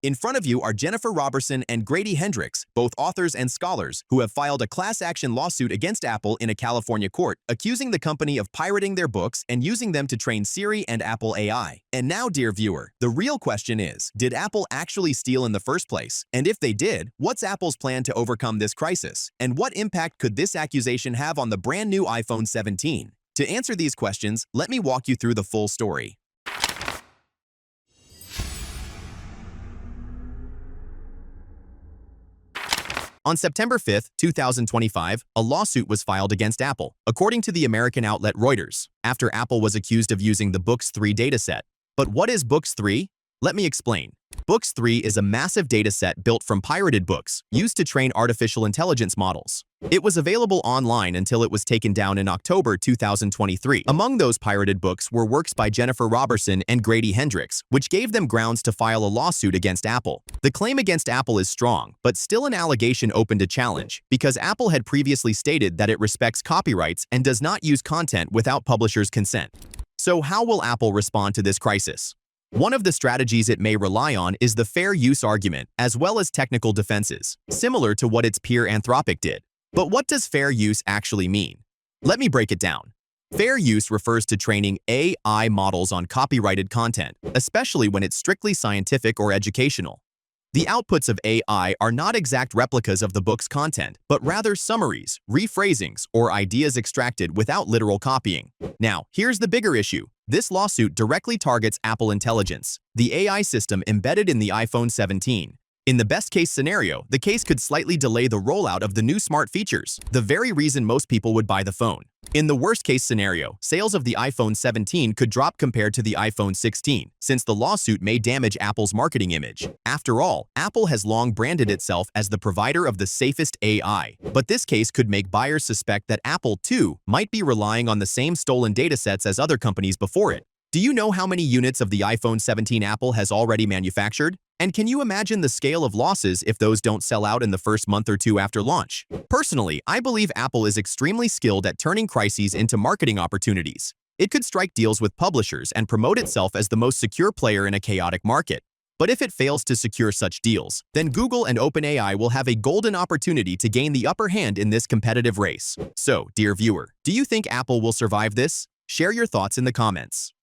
In front of you are Jennifer Robertson and Grady Hendrix, both authors and scholars, who have filed a class action lawsuit against Apple in a California court, accusing the company of pirating their books and using them to train Siri and Apple AI. And now, dear viewer, the real question is, did Apple actually steal in the first place? And if they did, what's Apple's plan to overcome this crisis? And what impact could this accusation have on the brand new iPhone 17? To answer these questions, let me walk you through the full story. On September 5, 2025, a lawsuit was filed against Apple, according to the American outlet Reuters, after Apple was accused of using the Books 3 dataset. But what is Books 3? Let me explain. Books 3 is a massive dataset built from pirated books, used to train artificial intelligence models. It was available online until it was taken down in October 2023. Among those pirated books were works by Jennifer Robertson and Grady Hendrix, which gave them grounds to file a lawsuit against Apple. The claim against Apple is strong, but still an allegation open to challenge, because Apple had previously stated that it respects copyrights and does not use content without publishers' consent. So how will Apple respond to this crisis? One of the strategies it may rely on is the fair use argument, as well as technical defenses, similar to what its peer Anthropic did. But what does fair use actually mean? Let me break it down. Fair use refers to training AI models on copyrighted content, especially when it's strictly scientific or educational. The outputs of AI are not exact replicas of the book's content, but rather summaries, rephrasings, or ideas extracted without literal copying. Now, here's the bigger issue. This lawsuit directly targets Apple Intelligence, the AI system embedded in the iPhone 17. In the best-case scenario, the case could slightly delay the rollout of the new smart features, the very reason most people would buy the phone. In the worst-case scenario, sales of the iPhone 17 could drop compared to the iPhone 16, since the lawsuit may damage Apple's marketing image. After all, Apple has long branded itself as the provider of the safest AI, but this case could make buyers suspect that Apple, too, might be relying on the same stolen datasets as other companies before it. Do you know how many units of the iPhone 17 Apple has already manufactured? And can you imagine the scale of losses if those don't sell out in the first month or two after launch? Personally, I believe Apple is extremely skilled at turning crises into marketing opportunities. It could strike deals with publishers and promote itself as the most secure player in a chaotic market. But if it fails to secure such deals, then Google and OpenAI will have a golden opportunity to gain the upper hand in this competitive race. So, dear viewer, do you think Apple will survive this? Share your thoughts in the comments.